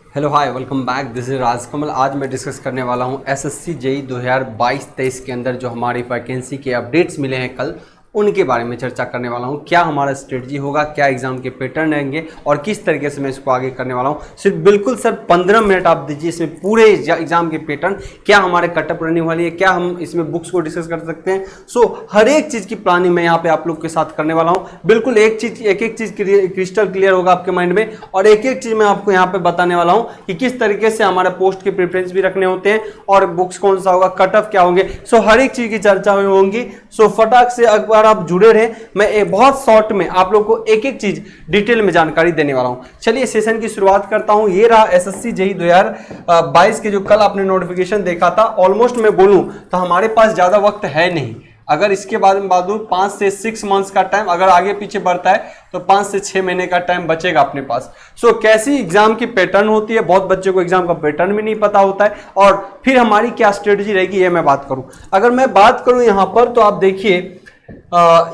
Hello hi welcome back, this is Rajkamal. आज मैं discuss करने वाला हूं एसएससी जेईई 2022-23 के अंदर जो हमारी वैकेंसी के अपडेट्स मिले हैं कल, उनके बारे में चर्चा करने वाला हूं। क्या हमारा स्ट्रेटजी होगा, क्या एग्जाम के पैटर्न रहेंगे और किस तरीके से मैं इसको आगे करने वाला हूं। सिर्फ बिल्कुल सर 15 मिनट आप दीजिए, इसमें पूरे एग्जाम के पैटर्न, क्या हमारे कटअप रहने वाली है, क्या हम इसमें बुक्स को डिस्कस कर सकते हैं। सो हर एक चीज़ की प्लानिंग मैं यहाँ पे आप लोग के साथ करने वाला हूँ। बिल्कुल एक एक चीज़ क्रिस्टल क्लियर होगा आपके माइंड में, और एक एक चीज़ मैं आपको यहाँ पे बताने वाला हूँ कि किस तरीके से हमारे पोस्ट के प्रेफरेंस भी रखने होते हैं और बुक्स कौन सा होगा, कटअप क्या होंगे। सो हर एक चीज़ की चर्चा होंगी। सो फटाक से एक बार आप जुड़े रहे, मैं एक बहुत शॉर्ट में आप लोग को एक एक चीज डिटेल में जानकारी देने वाला हूं। चलिए सेशन की शुरुआत करता हूं। ये रहा एसएससी जेईई 2022 के जो कल आपने नोटिफिकेशन देखा था। ऑलमोस्ट मैं बोलूं तो हमारे पास ज्यादा वक्त है नहीं। अगर इसके बाद में बात 5 से 6 मंथ्स का टाइम अगर आगे पीछे बढ़ता है तो 5 से 6 महीने का टाइम बचेगा अपने पास। सो कैसी एग्जाम की पैटर्न होती है, बहुत बच्चों को एग्जाम का पैटर्न भी नहीं पता होता है, और फिर हमारी क्या स्ट्रेटजी रहेगी ये मैं बात करूं। अगर मैं बात करूं यहां पर तो आप देखिए,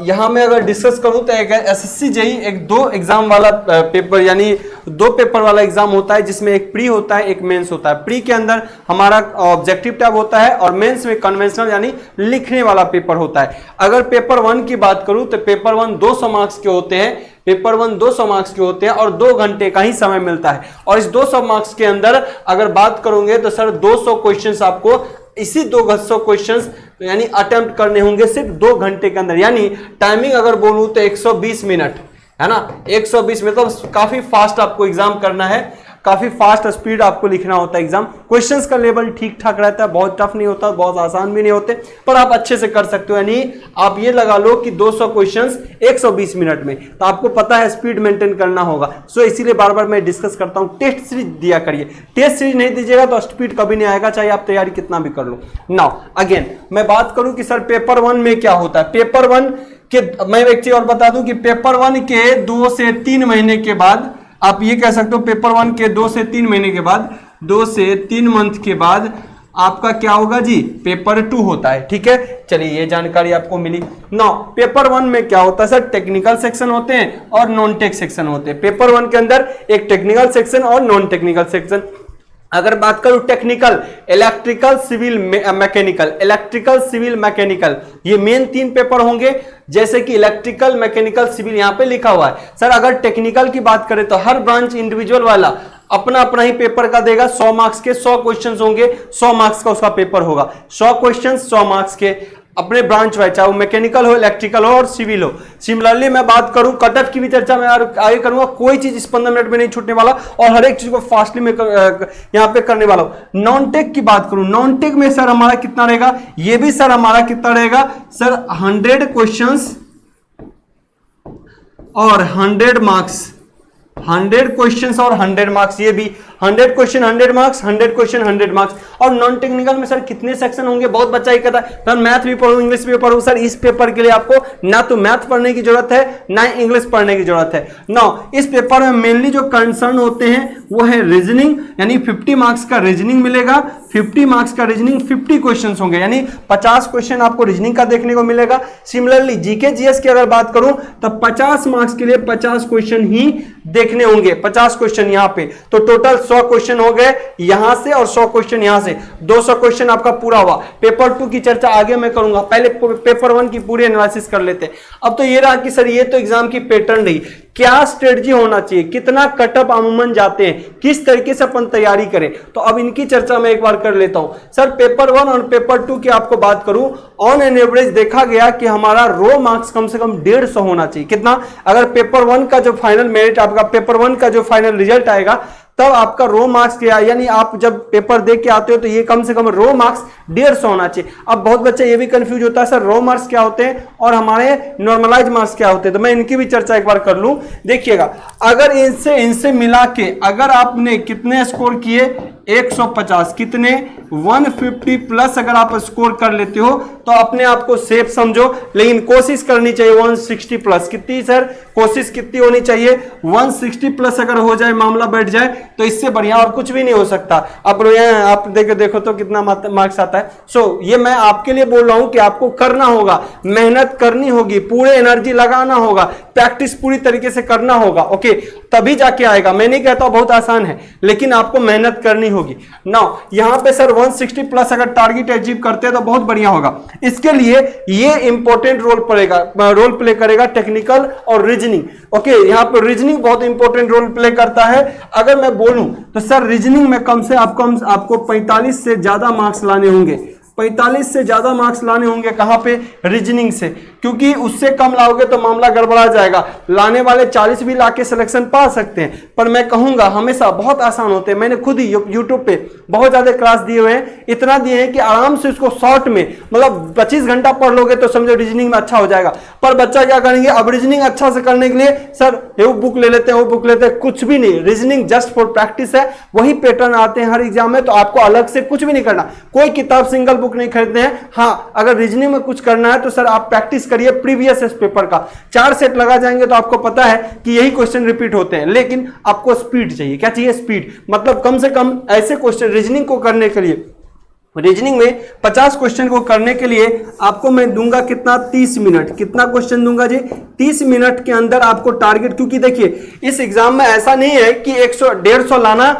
यहां में अगर डिस्कस करूं तो एक एसएससी जेईई एक दो एग्जाम वाला पेपर, यानी 2 पेपर वाला एग्जाम होता है, जिसमें एक प्री होता है, एक मेंस होता है। प्री के अंदर हमारा ऑब्जेक्टिव टाइप होता है और मेंस में कन्वेंशनल यानी लिखने वाला पेपर होता है। अगर पेपर 1 की बात करूं तो पेपर 1 200 मार्क्स के होते हैं। पेपर 1 200 मार्क्स के होते हैं और 2 घंटे का ही समय मिलता है। और इस 200 मार्क्स के अंदर अगर बात करोगे तो सर 200 क्वेश्चंस आपको इसी 200 क्वेश्चंस यानी अटेम्प्ट करने होंगे सिर्फ 2 घंटे के अंदर। यानी टाइमिंग अगर बोलूं तो 120 मिनट है ना, 120 मिनट। तो काफी फास्ट आपको एग्जाम करना है, काफी फास्ट स्पीड आपको लिखना होता है एग्जाम। क्वेश्चंस का लेवल ठीक ठाक रहता है, बहुत टफ नहीं होता, बहुत आसान भी नहीं होते, पर आप अच्छे से कर सकते हो। यानी आप ये लगा लो कि 200 क्वेश्चंस 120 मिनट में, तो आपको पता है स्पीड मेंटेन करना होगा। सो इसीलिए बार बार मैं डिस्कस करता हूं, टेस्ट सीरीज दिया करिए। टेस्ट सीरीज नहीं दीजिएगा तो स्पीड कभी नहीं आएगा, चाहे आप तैयारी कितना भी कर लो। नाउ अगेन मैं बात करूं कि सर पेपर 1 में क्या होता है। पेपर 1 के मैं एक चीज और बता दूं कि पेपर 1 के 2 से 3 महीने के बाद, आप ये कह सकते हो पेपर 1 के 2 से 3 महीने के बाद, 2 से 3 मंथ के बाद आपका क्या होगा जी, पेपर 2 होता है। ठीक है, चलिए ये जानकारी आपको मिली। नाउ पेपर 1 में क्या होता है सर, टेक्निकल सेक्शन होते हैं और नॉन टेक सेक्शन होते हैं। पेपर 1 के अंदर एक टेक्निकल सेक्शन और नॉन टेक्निकल सेक्शन। अगर बात करूं technical, electrical civil mechanical, electrical civil mechanical, ये मेन 3 पेपर होंगे। जैसे कि इलेक्ट्रिकल मैकेनिकल सिविल यहां पे लिखा हुआ है। सर अगर टेक्निकल की बात करें तो हर ब्रांच इंडिविजुअल वाला अपना अपना ही पेपर का देगा। 100 मार्क्स के 100 क्वेश्चंस होंगे, 100 मार्क्स का उसका पेपर होगा। 100 क्वेश्चंस 100 मार्क्स के अपने ब्रांच वाइज, चाहे वो मैकेनिकल हो, इलेक्ट्रिकल हो और सिविल हो। सिमिलरली मैं बात करूं कटअप की भी चर्चा मैं आगे करूंगा। कोई चीज इस 15 मिनट में नहीं छूटने वाला और हर एक चीज को फास्टली में यहां पे करने वाला हूं। नॉन टेक की बात करूं, नॉन टेक में सर हमारा कितना रहेगा, ये भी सर हमारा कितना रहेगा सर, 100 क्वेश्चंस और 100 मार्क्स, 100 क्वेश्चंस और 100 मार्क्स। ये भी 100 क्वेश्चन 100 मार्क्स, 100 क्वेश्चन 100 मार्क्स। और नॉन टेक्निकल में सर कितने सेक्शन होंगे, बहुत बच्चा ही कहता है सर मैथ भी पढ़ूं, इंग्लिश भी पढ़ूं। सर इस पेपर के लिए आपको ना तो मैथ पढ़ने की जरूरत है ना इंग्लिश पढ़ने की जरूरत है। नाउ इस पेपर में मेनली जो कंसर्न होते हैं वो है रीजनिंग, यानी 50 मार्क्स का रीजनिंग मिलेगा। 50 मार्क्स का रीजनिंग, 50 क्वेश्चन होंगे, यानी 50 क्वेश्चन आपको रीजनिंग का देखने को मिलेगा। सिमिलरली जीके जीएस की अगर बात करूं तो 50 मार्क्स के लिए 50 क्वेश्चन ही देखने होंगे, 50 क्वेश्चन यहां पे। तो टोटल 100 क्वेश्चन हो गए यहां से और 100 क्वेश्चन यहां से, 200 क्वेश्चन आपका पूरा हुआ। पेपर 2 की चर्चा आगे मैं करूंगा, पहले पेपर 1 की पूरी एनालिसिस कर लेते हैं। अब तो ये रहा कि सर ये तो एग्जाम की पैटर्न रही, क्या स्ट्रेटजी होना चाहिए, कितना कटअप अमूमन जाते हैं, किस तरीके से अपन तैयारी करें, तो अब इनकी चर्चा मैं एक बार कर लेता हूं। सर पेपर 1 और पेपर 2 की आपको बात करूं, ऑन एन एवरेज देखा गया कि हमारा रो मार्क्स कम से कम 150 होना चाहिए। कितना, अगर पेपर 1 का जो फाइनल मेरिट आपका, पेपर 1 का जो फाइनल रिजल्ट आएगा तब आपका रो मार्क्स क्या, यानी आप जब पेपर देख के आते हो तो ये कम से कम रो मार्क्स 150 होना चाहिए। अब बहुत बच्चा ये भी कंफ्यूज होता है सर रो मार्क्स क्या होते हैं और हमारे नॉर्मलाइज मार्क्स क्या होते हैं, तो मैं इनकी भी चर्चा एक बार कर लूं। देखिएगा अगर इनसे मिला के अगर आपने कितने स्कोर किए 150, कितने 150 प्लस अगर आप स्कोर कर लेते हो तो अपने आप को सेफ समझो, लेकिन कोशिश करनी चाहिए 160 प्लस। कितनी सर कोशिश कितनी होनी चाहिए? 160 प्लस अगर हो जाए, मामला बैठ जाए, तो इससे बढ़िया और कुछ भी नहीं हो सकता। अब आप देखो तो कितना मार्क्स आता है। सो ये मैं आपके लिए बोल रहा हूं कि आपको करना होगा, मेहनत करनी होगी, पूरे एनर्जी लगाना होगा, प्रैक्टिस पूरी तरीके से करना होगा, ओके, तभी जाके आएगा। मैं नहीं कहता बहुत आसान है, लेकिन आपको मेहनत करनी होगी। नाउ यहां पे सर 160 प्लस अगर टारगेट अचीव करते हैं तो बहुत बढ़िया होगा। इसके लिए ये इंपॉर्टेंट रोल प्ले करेगा टेक्निकल और रीजनिंग, ओके। यहां पर रीजनिंग बहुत इंपॉर्टेंट रोल प्ले करता है। अगर मैं बोलूं तो सर रीजनिंग में कम से आपको 45 से ज्यादा मार्क्स लाने होंगे। 45 से ज्यादा मार्क्स लाने होंगे कहां पे? रीजनिंग से, क्योंकि उससे कम लाओगे तो मामला गड़बड़ा जाएगा। लाने वाले 40 भी लाके सिलेक्शन पा सकते हैं, पर मैं कहूंगा हमेशा बहुत आसान होते हैं। मैंने खुद ही यूट्यूब पे बहुत ज्यादा क्लास दिए हुए हैं, इतना दिए हैं कि आराम से उसको शॉर्ट में, मतलब 25 घंटा पढ़ लोगे तो समझो रीजनिंग में अच्छा हो जाएगा। पर बच्चा क्या करेंगे, अब रीजनिंग अच्छा से करने के लिए सर ये बुक ले लेते हैं, वो बुक लेते हैं, कुछ भी नहीं। रीजनिंग जस्ट फॉर प्रैक्टिस है, वही पैटर्न आते हैं हर एग्जाम में, तो आपको अलग से कुछ भी नहीं करना। कोई किताब सिंगल बुक नहीं खरीदते हैं। हाँ, अगर रीजनिंग में कुछ करना है तो सर आप प्रैक्टिस करिए प्रीवियस पेपर का। 4 सेट लगा जाएंगे तो आपको पता है कि यही क्वेश्चन रिपीट होते हैं, लेकिन आपको स्पीड चाहिए। क्या चाहिए? स्पीड। मतलब कम से कम ऐसे क्वेश्चन रीजनिंग को करने के लिए, रीजनिंग में 50 क्वेश्चन को करने के लिए आपको मैं दूंगा कितना? 30 मिनट। कितना क्वेश्चन दूंगा जी? 30 मिनट के अंदर आपको टारगेट, क्योंकि देखिए इस एग्जाम में ऐसा नहीं है कि 100-150 लाना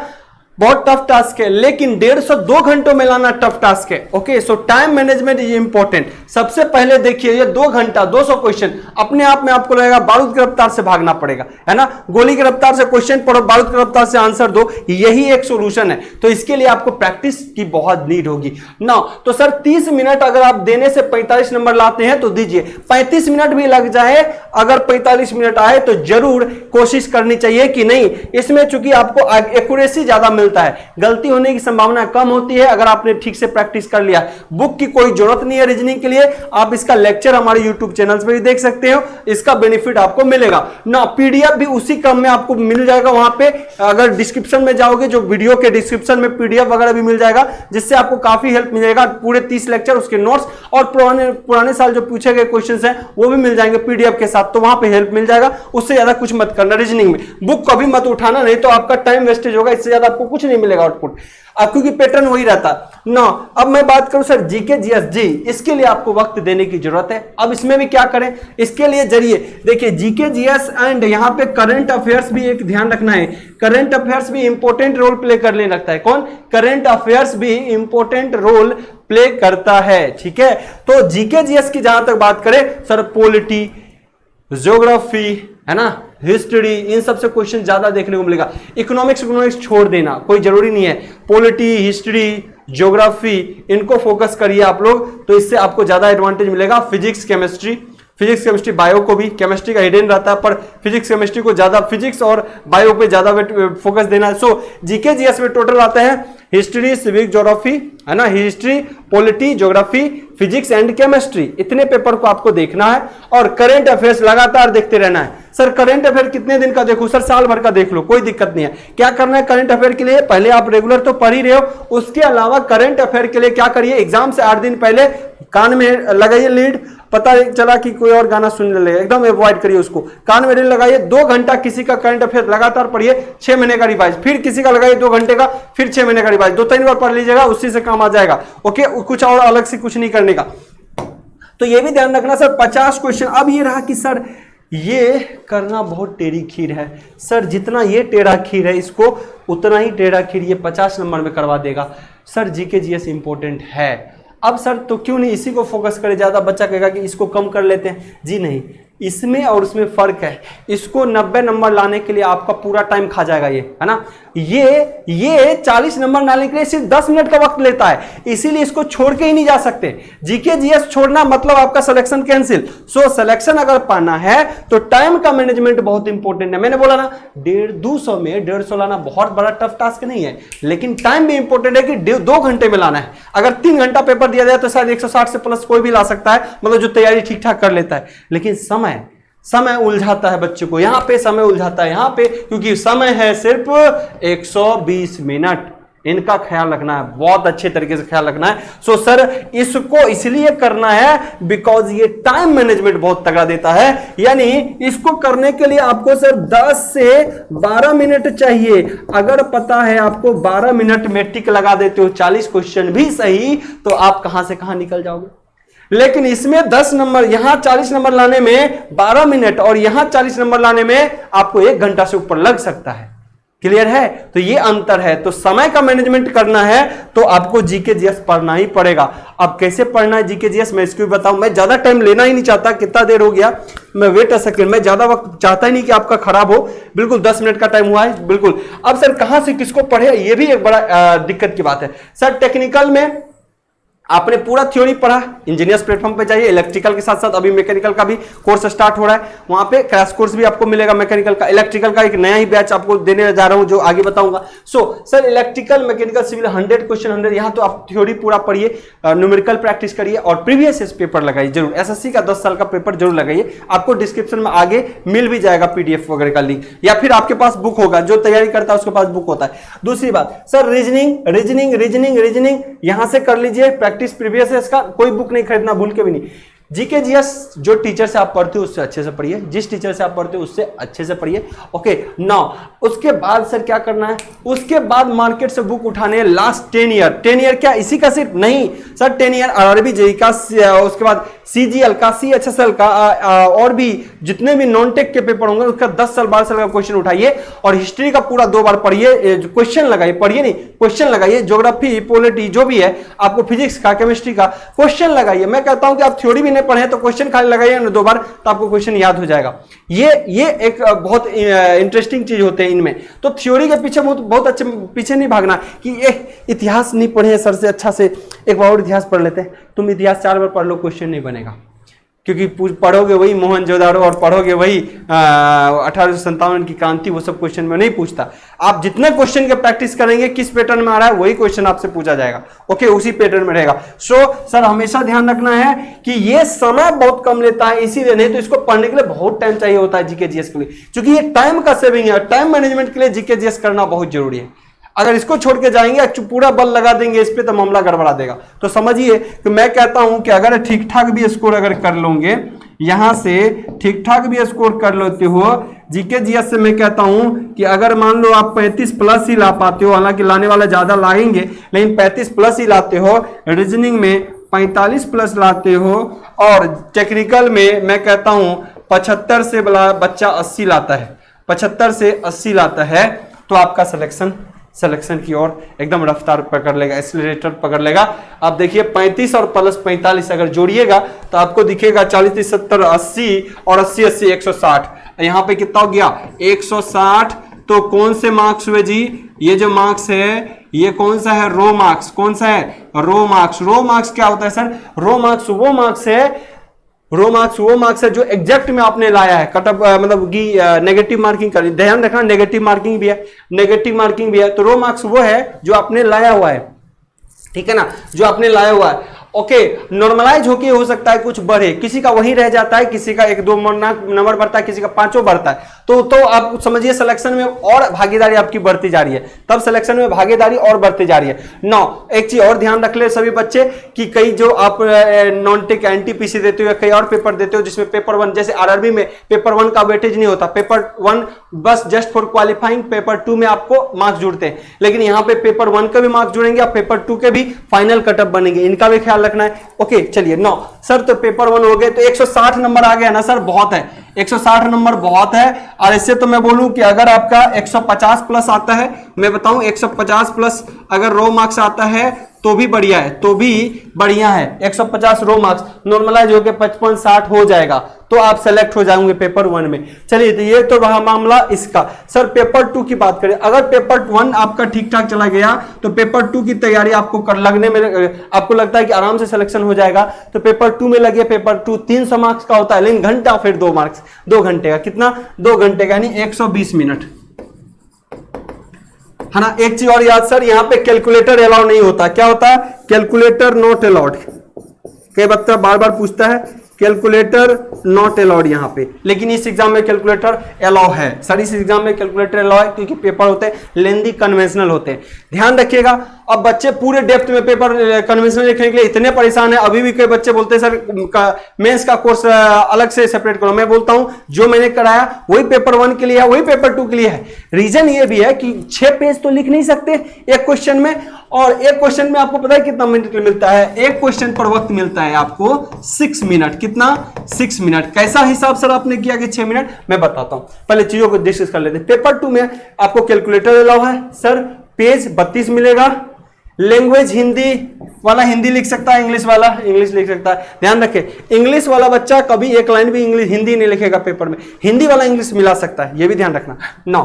बहुत टफ टास्क है, लेकिन 150 2 घंटों में लाना टफ टास्क है, okay. So time management is important. सबसे पहले देखिए ये 2 घंटा 200 क्वेश्चन, अपने आप में आपको लगेगा बारूद की रफ्तार से भागना पड़ेगा, है ना। गोली की रफ्तार से क्वेश्चन पढ़ो, बारूद की रफ्तार से आंसर दो, यही एक सोल्यूशन है। तो इसके लिए आपको प्रैक्टिस की बहुत नीड होगी ना। तो सर 30 मिनट अगर आप देने से 45 नंबर लाते हैं तो दीजिए। 35 मिनट भी लग जाए, अगर 45 मिनट आए तो जरूर कोशिश करनी चाहिए कि नहीं, इसमें चूंकि आपको एक्यूरेसी ज्यादा मिलता है, गलती होने की संभावना कम होती है अगर आपने ठीक से प्रैक्टिस कर लिया। बुक की कोई जरूरत नहीं है रीजनिंग के लिए, आप इसका लेक्चर हमारे यूट्यूब चैनल्स पे भी देख सकते हो, इसका बेनिफिट आपको मिलेगा ना। पीडीएफ भी उसी क्रम में आपको मिल जाएगा वहां पे, अगर डिस्क्रिप्शन में जाओगे जो वीडियो के डिस्क्रिप्शन में पीडीएफ वगैरह भी मिल जाएगा, जिससे आपको काफी हेल्प मिलेगा। पूरे 30 लेक्चर, उसके नोट्स और पुराने साल जो पूछे गए क्वेश्चन हैं वो भी मिल जाएंगे पीडीएफ के साथ, तो वहां पे हेल्प मिल जाएगा। उससे ज्यादा कुछ मत करना रीजनिंग में, बुक कभी मत उठाना, नहीं तो आपका टाइम वेस्टेज होगा, इससे ज्यादा आपको कुछ नहीं मिलेगा आउटपुट, क्योंकि पैटर्न वही रहता ना। अब मैं बात करूं सर जीके जीएस जी, इसके लिए आपको वक्त देने की जरूरत है। अब इसमें भी क्या करें, इसके लिए जरिए देखिए जीके जीएस एंड यहां पे करंट अफेयर्स भी एक ध्यान रखना है। करंट अफेयर्स भी इंपॉर्टेंट रोल प्ले करने लगता है। कौन? करंट अफेयर्स भी इंपॉर्टेंट रोल प्ले करता है, ठीक है। तो जीके जीएस की जहां तक बात करें सर, पॉलिटी, ज्योग्राफी, है ना, हिस्ट्री, इन सबसे क्वेश्चन ज्यादा देखने को मिलेगा। इकोनॉमिक्स छोड़ देना, कोई जरूरी नहीं है। पॉलिटी, हिस्ट्री, ज्योग्राफी, इनको फोकस करिए आप लोग, तो इससे आपको ज्यादा एडवांटेज मिलेगा। फिजिक्स केमिस्ट्री, बायो को भी, केमिस्ट्री का हिडन रहता है, पर फिजिक्स केमिस्ट्री को ज्यादा, फिजिक्स और बायो पे ज्यादा फोकस देना है। सो जीके जीएस में टोटल आता है हिस्ट्री, सिविक, ज्योग्राफी, है ना, history, polity, geography, physics and chemistry, इतने पेपर को आपको देखना है। और करंट अफेयर्स लगातार देखते रहना है। सर करंट अफेयर कितने दिन का देखो? सर साल भर का देख लो, कोई दिक्कत नहीं है। क्या करना है करंट अफेयर के लिए? पहले आप रेगुलर तो पढ़ ही रहे हो, उसके अलावा करंट अफेयर के लिए क्या करिए, एग्जाम से 8 दिन पहले कान में लगाइए लीड। पता चला कि कोई और गाना सुन ले, एकदम अवॉइड करिए उसको, कान में लीड लगाइए। 2 घंटा किसी का करंट अफेयर लगातार पढ़िए, 6 महीने का रिवाइज, फिर किसी का लगाइए 2 घंटे का, फिर 6 महीने का रिवाइज, 2-3 बार पढ़ लीजिएगा, उसी से काम आ जाएगा, ओके। कुछ और अलग से कुछ नहीं करने का। तो ये भी ध्यान रखना सर 50 क्वेश्चन। अब ये रहा कि सर ये करना बहुत टेढ़ी खीर है सर, जितना ये टेढ़ा खीर है इसको उतना ही टेढ़ा खीर ये 50 नंबर में करवा देगा। सर जीके जीएस इंपॉर्टेंट है। अब सर तो क्यों नहीं इसी को फोकस करें, ज्यादा बच्चा कहेगा कि इसको कम कर लेते हैं। जी नहीं, इसमें और उसमें फर्क है। इसको 90 नंबर लाने के लिए आपका पूरा टाइम खा जाएगा ये, है ना। ये 40 नंबर लाने के लिए सिर्फ 10 मिनट का वक्त लेता है, इसीलिए इसको छोड़ के ही नहीं जा सकते। जीके जीएस छोड़ना मतलब आपका सिलेक्शन कैंसिल। सो सिलेक्शन अगर पाना है तो टाइम का मैनेजमेंट बहुत इंपॉर्टेंट है। मैंने बोला ना 200 में 150 लाना बहुत बड़ा टफ टास्क नहीं है, लेकिन टाइम भी इंपॉर्टेंट है कि 2 घंटे में लाना है। अगर 3 घंटा पेपर दिया जाए तो शायद 160 से प्लस कोई भी ला सकता है, मतलब जो तैयारी ठीक ठाक कर लेता है। लेकिन समय उलझाता है बच्चे को, यहां पे समय उलझाता है, यहां पे क्योंकि समय है सिर्फ 120 मिनट। इनका ख्याल रखना है, बहुत अच्छे तरीके से ख्याल रखना है। सो सर इसको इसलिए करना है बिकॉज ये टाइम मैनेजमेंट बहुत तगड़ा देता है, यानी इसको करने के लिए आपको सर 10 से 12 मिनट चाहिए। अगर पता है आपको 12 मिनट में टिक लगा देते हो 40 क्वेश्चन भी सही, तो आप कहां से कहां निकल जाओगे। लेकिन इसमें 10 नंबर, यहां 40 नंबर लाने में 12 मिनट और यहां 40 नंबर लाने में आपको 1 घंटा से ऊपर लग सकता है। क्लियर है? तो ये अंतर है। तो समय का मैनेजमेंट करना है तो आपको जीके जीएस पढ़ना ही पड़ेगा। अब कैसे पढ़ना है जीके जीएस मैं इसको भी बताऊं। मैं ज्यादा टाइम लेना ही नहीं चाहता, कितना देर हो गया, मैं वेट अ सेकंड, मैं ज्यादा वक्त चाहता ही नहीं कि आपका खराब हो। बिल्कुल 10 मिनट का टाइम हुआ है बिल्कुल। अब सर कहां से किसको पढ़े, ये भी एक बड़ा दिक्कत की बात है। सर टेक्निकल में आपने पूरा थ्योरी पढ़ा, इंजीनियर्स प्लेटफॉर्म पे जाइए। इलेक्ट्रिकल के साथ साथ अभी मैकेनिकल का भी कोर्स स्टार्ट हो रहा है, वहां पे क्रैश कोर्स भी आपको मिलेगा मैकेनिकल का। इलेक्ट्रिकल का एक नया ही बैच आपको देने जा रहा हूं जो आगे बताऊंगा। So sir electrical mechanical civil 100 question 100, यहां तो आप थ्योरी पूरा पढ़िए, न्यूमेरिकल प्रैक्टिस करिए और प्रीवियस पेपर लगाइए जरूर। एसएससी का 10 साल का पेपर जरूर लगाइए। आपको डिस्क्रिप्शन में आगे मिल भी जाएगा पीडीएफ वगैरह का लिंक, या फिर आपके पास बुक होगा, जो तैयारी करता है उसके पास बुक होता है। दूसरी बात सर रीजनिंग यहां से कर लीजिए प्रैक्टिस प्रीवियस। कोई बुक नहीं खरीदना, भूल के भी नहीं। जीके जीएस जो टीचर से आप पढ़ते हो उससे अच्छे से पढ़िए, जिस टीचर से आप पढ़ते हो उससे अच्छे से पढ़िए। ओके नाउ उसके बाद सर क्या करना है, उसके बाद मार्केट से बुक उठाने हैं लास्ट 10 ईयर। 10 ईयर क्या इसी का सिर्फ नहीं सर, 10 ईयर आरआरबी जेईई का, उसके बाद सीजीएल का, सीएचएसएल का, और भी जितने भी नॉन टेक के पेपर होंगे उसका 10 साल 12 साल का क्वेश्चन उठाइए और हिस्ट्री का पूरा 2 बार पढ़िए, क्वेश्चन लगाइए, पढ़िए नहीं क्वेश्चन लगाइए। ज्योग्राफी पॉलिटी जो भी है आपको, फिजिक्स का, केमिस्ट्री का क्वेश्चन लगाइए। मैं कहता हूं कि आप थ्योरी भी नहीं पढ़े तो क्वेश्चन खाली लगाइए ना 2 बार, तो आपको क्वेश्चन याद हो जाएगा। ये एक बहुत इंटरेस्टिंग चीज होते हैं इनमें। तो थ्योरी के पीछे बहुत अच्छे पीछे नहीं भागना कि इतिहास नहीं पढ़े सर से, अच्छा से एक बार और इतिहास पढ़ लेते हैं। तुम इतिहास 4 बार पढ़ लो, क्वेश्चन नहीं बनेगा, क्योंकि पढ़ोगे वही मोहनजोदाड़ो और पढ़ोगे वही 1857 की क्रांति, वो सब क्वेश्चन में नहीं पूछता। आप जितने क्वेश्चन के प्रैक्टिस करेंगे किस पैटर्न में आ रहा है वही क्वेश्चन आपसे पूछा जाएगा। ओके उसी पैटर्न में रहेगा। सो सर हमेशा ध्यान रखना है कि ये समय बहुत कम लेता है, इसीलिए नहीं तो इसको पढ़ने के लिए बहुत टाइम चाहिए होता है जीके जीएस के लिए, क्योंकि ये टाइम का सेविंग है। टाइम मैनेजमेंट के लिए जीके जीएस करना बहुत जरूरी है। अगर इसको छोड़ के जाएंगे, पूरा बल लगा देंगे इस पे, तो मामला गड़बड़ा देगा। तो समझिए कि मैं कहता हूं कि अगर ठीक ठाक भी स्कोर अगर कर लोगे, यहां से ठीक ठाक भी स्कोर कर लेते हो जीके जीएस से, मैं कहता हूं कि अगर मान लो आप 35 प्लस ही ला पाते हो, हालांकि लाने वाले ज्यादा लाएंगे लेकिन 35 प्लस ही लाते हो, रीजनिंग में 45 प्लस लाते हो, और टेक्निकल में मैं कहता हूं 75 से बच्चा 80 लाता है, 75 से 80 लाता है, तो आपका सिलेक्शन की ओर एकदम रफ्तार पकड़ लेगा, एक्सीलरेटर पकड़ लेगा। आप देखिए 35 और प्लस 45 अगर जोड़िएगा तो आपको दिखेगा 40 70 80 और 80 80 160। यहां पे कितना हो गया 160। तो कौन से मार्क्स हुए जी, ये जो मार्क्स है ये कौन सा है, रो मार्क्स। कौन सा है, रो मार्क्स। रो मार्क्स क्या होता है सर, रो मार्क्स वो मार्क्स है जो एग्जैक्ट में आपने लाया है, कट ऑफ मतलब कि नेगेटिव मार्किंग कर, ध्यान रखना नेगेटिव मार्किंग भी है। तो रो मार्क्स वो है जो आपने लाया हुआ है, ठीक है ना, जो आपने लाया हुआ है। ओके नॉर्मलाइज होके हो सकता है कुछ बढ़े, किसी का वही रह जाता है, किसी का 1-2 नंबर बढ़ता है, किसी का 5 बढ़ता है। तो आप समझिए सिलेक्शन में और भागीदारी आपकी बढ़ती जा रही है, तब सिलेक्शन में भागीदारी और बढ़ती जा रही है। नौ एक चीज और ध्यान रख ले सभी बच्चे कि कई जो आप नॉन टेक एनटीपीसी देते हो या कई और पेपर देते हो जिसमें पेपर 1, जैसे आरआरबी में पेपर 1 का वेटेज नहीं होता, पेपर 1 बस जस्ट फॉर क्वालिफाइंग, पेपर 2 में आपको मार्क्स जुड़ते हैं, लेकिन यहाँ पे पेपर 1 के भी मार्क्स जुड़ेंगे और पेपर 2 के भी फाइनल कटअप बनेंगे, इनका भी ख्याल रखना है। ओके चलिए 9 सर, तो पेपर 1 हो गए, तो 160 नंबर आ गया ना सर, बहुत है 160 नंबर बहुत है। और इससे तो मैं बोलूं कि अगर आपका 150 प्लस आता है, मैं बताऊं 150 प्लस अगर रो मार्क्स आता है तो भी बढ़िया है, 150 रो मार्क्स नॉर्मलाइज होकर 55-60 हो जाएगा, तो आप सेलेक्ट हो जाएंगे पेपर 1 में। चलिए तो ये तो रहा मामला इसका। सर पेपर 2 की बात करें, अगर पेपर 1 आपका ठीक ठाक चला गया तो पेपर 2 की तैयारी आपको लगने में आपको लगता है कि आराम से सिलेक्शन हो जाएगा, तो पेपर 2 में लगे। पेपर 2 300 मार्क्स का होता है, लेकिन घंटा फिर 2 मार्क्स, 2 घंटे का, कितना 2 घंटे का, यानी 120 मिनट है ना। एक चीज और याद सर, यहां पे कैलकुलेटर अलाउ नहीं होता। क्या होता है, कैलकुलेटर नॉट अलाउड। कई बच्चा बार बार पूछता है कैलकुलेटर नॉट अलाउड यहाँ पे, लेकिन इस एग्जाम में कैलकुलेटर अलाउ है सर। इस एग्जाम में कैलकुलेटर अलाउ है क्योंकि पेपर होते हैं लेंदी, कन्वेंशनल होते हैं। ध्यान रखिएगा, अब बच्चे पूरे डेप्थ में पेपर कन्वेंशनल लिखने के लिए इतने परेशान है। अभी भी कई बच्चे बोलते हैं सर मेंस का कोर्स अलग से सेपरेट करो। मैं बोलता हूं जो मैंने कराया वही पेपर 1 के लिए है, वही पेपर 2 के लिए है। रीजन ये भी है कि 6 पेज तो लिख नहीं सकते एक क्वेश्चन में, और एक क्वेश्चन में आपको पता है कितना मिनट मिलता है? एक क्वेश्चन पर वक्त मिलता है आपको 6 मिनट। कितना? 6 मिनट। कैसा हिसाब सर आपने किया कि 6 मिनट? मैं बताता हूं, पहले चीजों को डिस्कस कर लेते हैं। पेपर 2 में आपको कैलकुलेटर अलाउ है सर, पेज 32 मिलेगा। लैंग्वेज हिंदी वाला हिंदी लिख सकता है, इंग्लिश वाला इंग्लिश लिख सकता है। ध्यान रखें, इंग्लिश वाला बच्चा कभी एक लाइन भी इंग्लिश हिंदी नहीं लिखेगा पेपर में, हिंदी वाला इंग्लिश मिला सकता है, ये भी ध्यान रखना। 9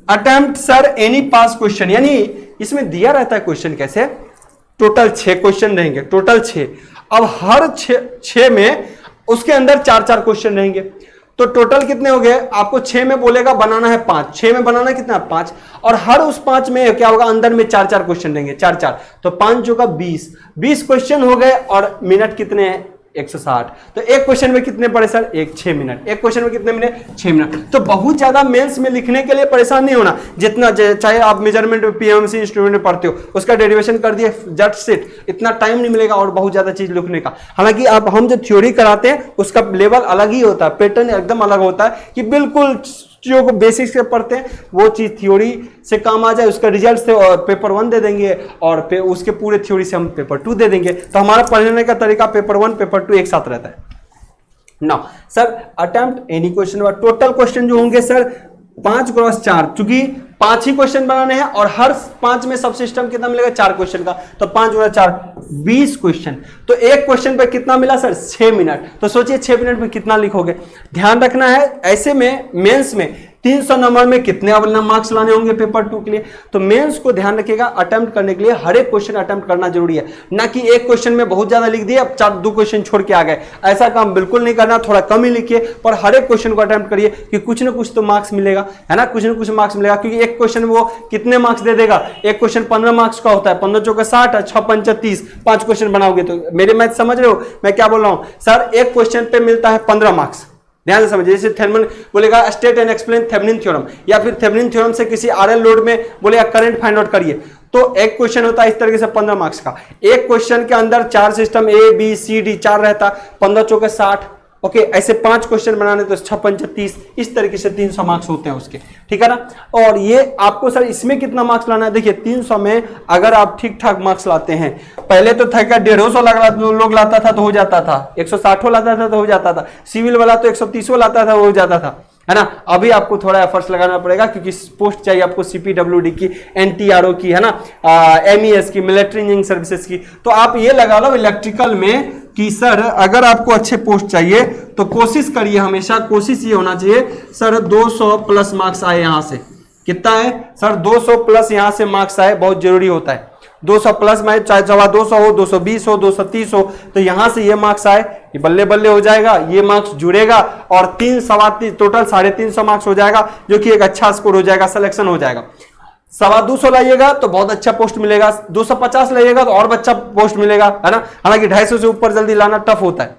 अटेम्प्ट सर एनी पास क्वेश्चन, यानी इसमें दिया रहता है क्वेश्चन कैसे, टोटल 6 क्वेश्चन रहेंगे, टोटल 6। अब हर 6 में उसके अंदर 4-4 क्वेश्चन रहेंगे, तो टोटल कितने हो गए? आपको 6 में बोलेगा बनाना है 5, 6 में बनाना कितना? 5, और हर उस 5 में क्या होगा? अंदर में 4-4 क्वेश्चन रहेंगे, 4-4, तो 5 जो का 20 क्वेश्चन हो गए, और मिनट कितने हैं? 160। तो एक क्वेश्चन में कितने पड़े सर? 6 मिनट। एक क्वेश्चन में कितने मिनट? 6 मिनट। तो बहुत ज्यादा मेंस में लिखने के लिए परेशान नहीं होना, जितना चाहे आप मेजरमेंट पीएमसी इंस्ट्रूमेंट में पढ़ते हो उसका डेरिवेशन कर दिए जट सेट, इतना टाइम नहीं मिलेगा और बहुत ज्यादा चीज लिखने का। हालांकि अब हम जो थ्योरी कराते हैं उसका लेवल अलग ही होता है, पैटर्न एकदम अलग होता है कि बिल्कुल चीजों को बेसिक से पढ़ते हैं, वो चीज थ्योरी से काम आ जाए, उसका रिजल्ट से और पेपर 1 दे देंगे, और फिर उसके पूरे थ्योरी से हम पेपर 2 दे देंगे। तो हमारा पढ़ने का तरीका पेपर 1 पेपर 2 एक साथ रहता है। Now sir attempt any question, total question जो होंगे सर 5x4, चूंकि 5 ही क्वेश्चन बनाने हैं और हर 5 में सब सिस्टम कितना मिलेगा? 4 क्वेश्चन का, तो 5x4 20 क्वेश्चन। तो एक क्वेश्चन पे कितना मिला सर? 6 मिनट। तो सोचिए 6 मिनट में कितना लिखोगे। ध्यान रखना है, ऐसे में मेंस में 300 नंबर में कितने मार्क्स लाने होंगे पेपर 2 के लिए? तो मेंस को ध्यान रखिएगा, अटेम्प्ट करने के लिए हर एक क्वेश्चन अटेम्प्ट करना जरूरी है, ना कि एक क्वेश्चन में बहुत ज्यादा लिख दिया, अब 2 क्वेश्चन छोड़ के आ गए। ऐसा काम बिल्कुल नहीं करना, थोड़ा कम ही लिखिए, पर हर एक क्वेश्चन को अटेम्प्ट करिए कि कुछ ना कुछ तो मार्क्स मिलेगा, है ना, कुछ ना कुछ मार्क्स मिलेगा। क्योंकि एक क्वेश्चन में वो कितने मार्क्स दे देगा? एक क्वेश्चन 15 मार्क्स का होता है, 15 चौके 60, 6 पंचे 30, 5 क्वेश्चन बनाओगे। तो मेरे मैथ समझ रहे हो मैं क्या बोल रहा हूं सर? एक क्वेश्चन पे मिलता है 15 मार्क्स। ध्यान से समझिए, जैसे थेवेनिन बोलेगा state and explain Thevenin theorem, या फिर थेवेनिन थ्योरम से किसी आरएल लोड में बोलेगा करंट फाइंड आउट करिए, तो एक क्वेश्चन होता है इस तरीके से 15 मार्क्स का। एक क्वेश्चन के अंदर 4 system A B C D 4 रहता, 15 चौके 60, ओके, ऐसे 5 क्वेश्चन बनाने तो 6 पंचे 30, इस तरीके से 300 मार्क्स होते हैं उसके, ठीक है ना। और ये आपको सर इसमें कितना मार्क्स लाना है? देखिए 300 में अगर आप ठीक ठाक मार्क्स लाते हैं, पहले तो था क्या 150 लोग लाता था तो हो जाता था, 160 लाता था तो हो जाता था, सिविल वाला तो 130 लाता था हो जाता था, है ना। अभी आपको थोड़ा एफर्ट्स लगाना पड़ेगा क्योंकि पोस्ट चाहिए आपको सीपीडब्ल्यूडी की, एनटीआरओ की, है ना, एमईएस की, मिलिट्री इंजीनियरिंग सर्विसेज की। तो आप ये लगा लो इलेक्ट्रिकल में कि सर अगर आपको अच्छे पोस्ट चाहिए तो कोशिश करिए, हमेशा कोशिश ये होना चाहिए सर 200 प्लस मार्क्स आए। यहां से कितना है सर? 200 प्लस यहां से मार्क्स आए, बहुत जरूरी होता है। 200 प्लस में चाहे 200 हो, 220 हो, 230 हो, तो यहां से ये मार्क्स आए, ये बल्ले बल्ले हो जाएगा, ये मार्क्स जुड़ेगा और 3 टोटल 350 मार्क्स हो जाएगा, जो कि एक अच्छा स्कोर हो जाएगा, सिलेक्शन हो जाएगा। 250 लाइएगा तो बहुत अच्छा पोस्ट मिलेगा, 250 लाइएगा तो और अच्छा पोस्ट मिलेगा, है ना। हालांकि 250 से ऊपर जल्दी लाना टफ होता है,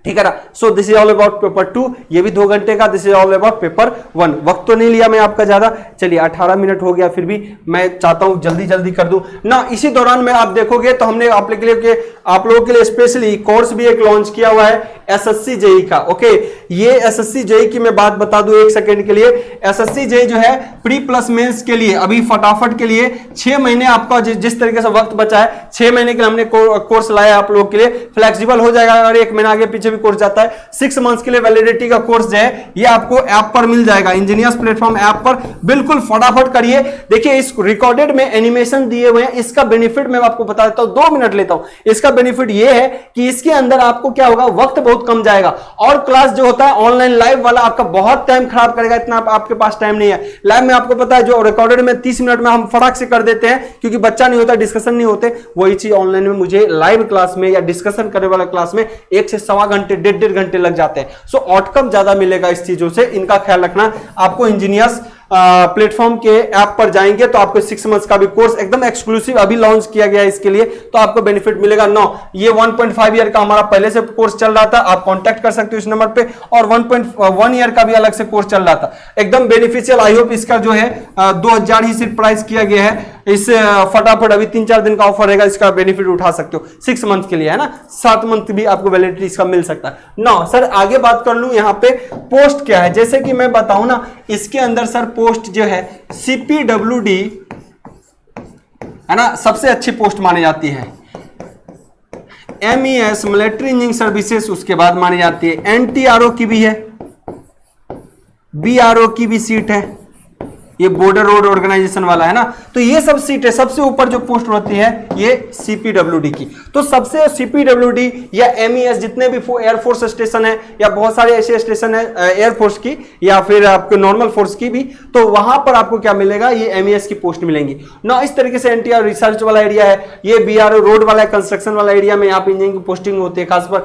ठीक है ना। So this is all about paper 2, ये भी 2 घंटे का। This is all about paper 1। वक्त तो नहीं लिया मैं आपका ज्यादा, चलिए 18 मिनट हो गया, फिर भी मैं चाहता हूं जल्दी जल्दी कर दूं ना। इसी दौरान में आप देखोगे तो हमने आप लोगों के लिए स्पेशली कोर्स भी एक लॉन्च किया हुआ है एसएससी जेई का। ओके, ये एसएससी जेई की मैं बात बता दूं 1 सेकंड के लिए। एसएससी जेई जो है प्री प्लस मेंस के लिए अभी फटाफट के लिए 6 महीने आपका जिस तरीके से वक्त बचा है, 6 महीने के लिए हमने कोर्स लाया आप लोगों के लिए। फ्लेक्सिबल हो जाएगा, अगर 1 महीना आगे पीछे कोर्स जाता है। 6 मंथ्स के लिए वैलिडिटी का कोर्स जो है ये आपको ऐप पर मिल जाएगा, इंजीनियर्स प्लेटफॉर्म ऐप पर। बिल्कुल फटाफट करिए। देखिए इस रिकॉर्डेड में एनिमेशन दिए हुए हैं, इसका बेनिफिट मैं आपको बता देता हूं, 2 मिनट लेता हूं। इसका बेनिफिट ये है कि इसके अंदर आपको क्या होगा, वक्त बहुत कम जाएगा। और क्लास जो होता है ऑनलाइन लाइव वाला आपका बहुत टाइम खराब करेगा, इतना आपके पास टाइम नहीं है। लाइव में आपको पता है जो रिकॉर्डेड में 30 मिनट में हम फटाक से कर देते हैं क्योंकि बच्चा नहीं होता, डिस्कशन नहीं होते। वही चीज ऑनलाइन में मुझे लाइव क्लास में या डिस्कशन करने वाला क्लास में 1 से सवा घंटे 1.5 घंटे लग जाते हैं। सो आउटकम ज्यादा मिलेगा इस चीजों से, इनका ख्याल रखना। आपको इंजीनियर्स प्लेटफॉर्म के ऐप पर जाएंगे तो आपको 6 मंथ्स का भी कोर्स एकदम एक्सक्लूसिव अभी लॉन्च किया गया है इसके लिए, तो आपको बेनिफिट मिलेगा। नो, ये 1.5 ईयर का हमारा पहले से कोर्स चल रहा था, आप कांटेक्ट कर सकते हो इस नंबर पे, और 1.1 ईयर का भी अलग से कोर्स चल रहा था, एकदम बेनिफिशियल। आई होप इसका जो है 2000 ही सिर्फ प्राइस किया गया है। इस फटाफट अभी 3-4 दिन का ऑफर रहेगा, इसका बेनिफिट उठा सकते हो 6 मंथ के लिए, है ना, 7 मंथ भी आपको वैलिडिटी इसका मिल सकता है। नो सर, आगे बात कर लूं यहाँ पे पोस्ट क्या है, जैसे कि मैं बताऊं ना, इसके अंदर सर पोस्ट जो है CPWD है ना, सबसे अच्छी पोस्ट मानी जाती है। MES मिलिट्री इंजीनियरिंग सर्विसेज उसके बाद मानी जाती है। NTRO की भी है, BRO की भी सीट है, ये बॉर्डर रोड ऑर्गेनाइजेशन वाला है ना, तो ये सब सीट है। सबसे ऊपर जो पोस्ट होती है ये CPWD की, तो सबसे CPWD या MES जितने भी एयरफोर्स स्टेशन है या बहुत सारे ऐसे स्टेशन है एयरफोर्स की या फिर आपके नॉर्मल फोर्स की भी, तो वहां पर आपको क्या मिलेगा, ये MES की पोस्ट मिलेंगी ना। इस तरीके से NTR रिसर्च वाला एरिया है, ये BRO रोड वाला कंस्ट्रक्शन वाला एरिया में यहाँ पे इंजीनियरिंग की पोस्टिंग होती है, खासकर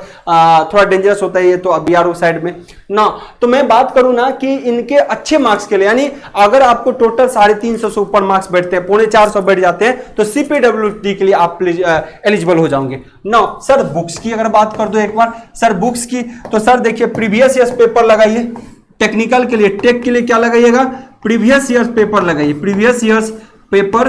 थोड़ा डेंजरस होता है ये तो BRO साइड में ना। तो मैं बात करूं ना कि इनके अच्छे मार्क्स के लिए, यानी अगर आपको टोटल 350 से ऊपर मार्क्स बैठते हैं, 450 बैठ जाते हैं, तो CPWD के लिए आप एलिजिबल हो जाओगे। नो सर, बुक्स की अगर बात कर दो एक बार सर, बुक्स की तो सर देखिए प्रीवियस ईयर्स पेपर लगाइए, टेक्निकल के लिए, टेक के लिए क्या लगाइएगा, प्रीवियस ईयर्स पेपर लगाइए, प्रीवियस ईयर्स पेपर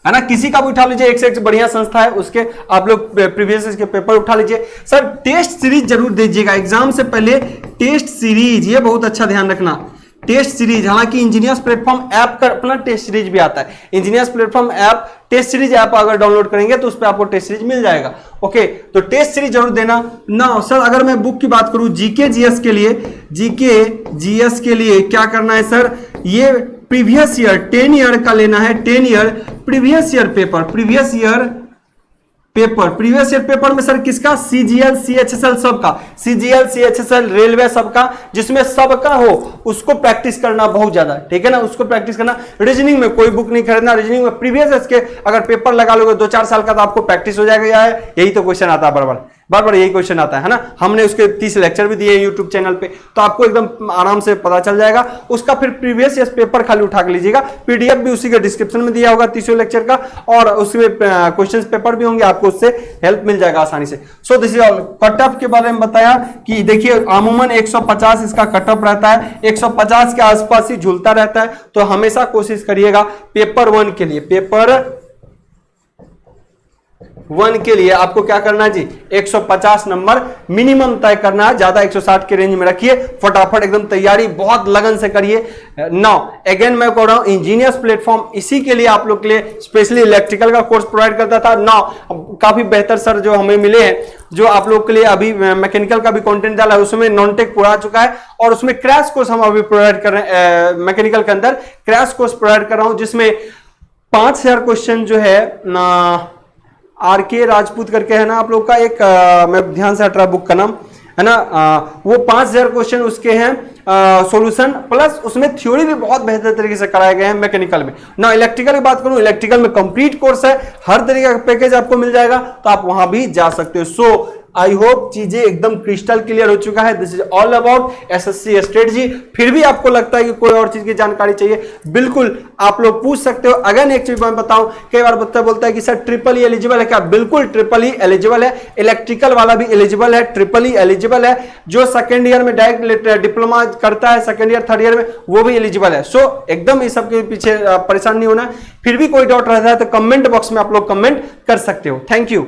है ना, किसी का भी उठा लीजिए, एक से एक बढ़िया संस्था है उसके, आप लोग प्रीवियस के पेपर उठा लीजिए। सर टेस्ट सीरीज जरूर दीजिएगा एग्जाम से पहले, टेस्ट सीरीज, ये बहुत अच्छा ध्यान रखना, टेस्ट सीरीज। हालांकि इंजीनियर्स प्लेटफॉर्म ऐप का अपना टेस्ट सीरीज भी आता है, engineers platform app test series app अगर डाउनलोड करेंगे तो उस पर आपको टेस्ट सीरीज मिल जाएगा। ओके, तो टेस्ट सीरीज जरूर देना ना। सर अगर मैं बुक की बात करूं जीके जीएस के लिए, जीके जीएस के लिए क्या करना है सर, ये प्रीवियस ईयर 10 ईयर का लेना है, 10 year previous year paper, previous year paper, previous year paper में सर किसका, CGL CHSL सबका, CGL CHSL रेलवे सबका, जिसमें सबका हो उसको प्रैक्टिस करना बहुत ज्यादा, ठीक है ना, उसको प्रैक्टिस करना। रीजनिंग में कोई बुक नहीं खरीदना, रीजनिंग में प्रीवियस इसके अगर पेपर लगा लोगे 2-4 साल का तो आपको प्रैक्टिस हो जाएगा। यही तो क्वेश्चन आता है बार बार यही क्वेश्चन आता है ना, हमने उसके 30 लेक्चर भी दिए यूट्यूब चैनल पे, तो आपको एकदम आराम से पता चल जाएगा उसका। फिर प्रीवियस ईयर पेपर खाली उठा के लीजिएगा, PDF भी उसी के डिस्क्रिप्शन में दिया होगा 30 लेक्चर का, और उसमें क्वेश्चन पेपर भी होंगे, आपको उससे हेल्प मिल जाएगा आसानी से। So this is all. Cut off के बारे में बताया कि देखिए अमूमन 150 इसका कट ऑफ रहता है, 150 के आसपास ही झूलता रहता है, तो हमेशा कोशिश करिएगा पेपर 1 के लिए, पेपर 1 के लिए आपको क्या करना है जी, 150 नंबर मिनिमम तय करना है, ज्यादा 160 के रेंज में रखिए, फटाफट एकदम तैयारी बहुत लगन से करिए। नाउ अगेन मैं कह रहा हूं इंजीनियर्स प्लेटफॉर्म इसी के लिए आप लोग के लिए स्पेशली इलेक्ट्रिकल का कोर्स प्रोवाइड करता था। नाउ काफी बेहतर सर जो हमें मिले हैं, जो आप लोग के लिए अभी मैकेनिकल का भी कंटेंट डाला है, उसमें नॉन टेक पूरा चुका है, और उसमें क्रैश कोर्स हम अभी प्रोवाइड कर रहे हैं, मैकेनिकल के अंदर क्रैश कोर्स प्रोवाइड कर रहा हूं, जिसमें 5000 क्वेश्चन जो है ना, RK राजपूत करके है ना आप लोग का एक, मैं ध्यान से हट रहा बुक का नाम है ना, वो 5000 क्वेश्चन उसके हैं सॉल्यूशन, प्लस उसमें थ्योरी भी बहुत बेहतर तरीके से कराए गए हैं मैकेनिकल में ना। इलेक्ट्रिकल की बात करूं, इलेक्ट्रिकल में कंप्लीट कोर्स है, हर तरीके का पैकेज आपको मिल जाएगा, तो आप वहां भी जा सकते हो। सो आई होप चीजें एकदम क्रिस्टल क्लियर हो चुका है। This is all about SSC strategy. फिर भी आपको लगता है कि कोई और चीज की जानकारी चाहिए, बिल्कुल आप लोग पूछ सकते हो। अगेन एक चीज मैं बताऊं, कई बार बच्चा बोलता है कि सर ट्रिपल ई एलिजिबल है क्या, बिल्कुल ट्रिपल ई एलिजिबल है, इलेक्ट्रिकल वाला भी एलिजिबल है, ट्रिपल ई एलिजिबल है, जो सेकंड ईयर में डायरेक्ट डिप्लोमा करता है सेकंड ईयर थर्ड ईयर में वो भी एलिजिबल है। सो एकदम इस सब के पीछे परेशान नहीं होना। फिर भी कोई डाउट रहता है तो कमेंट बॉक्स में आप लोग कमेंट कर सकते हो। Thank you.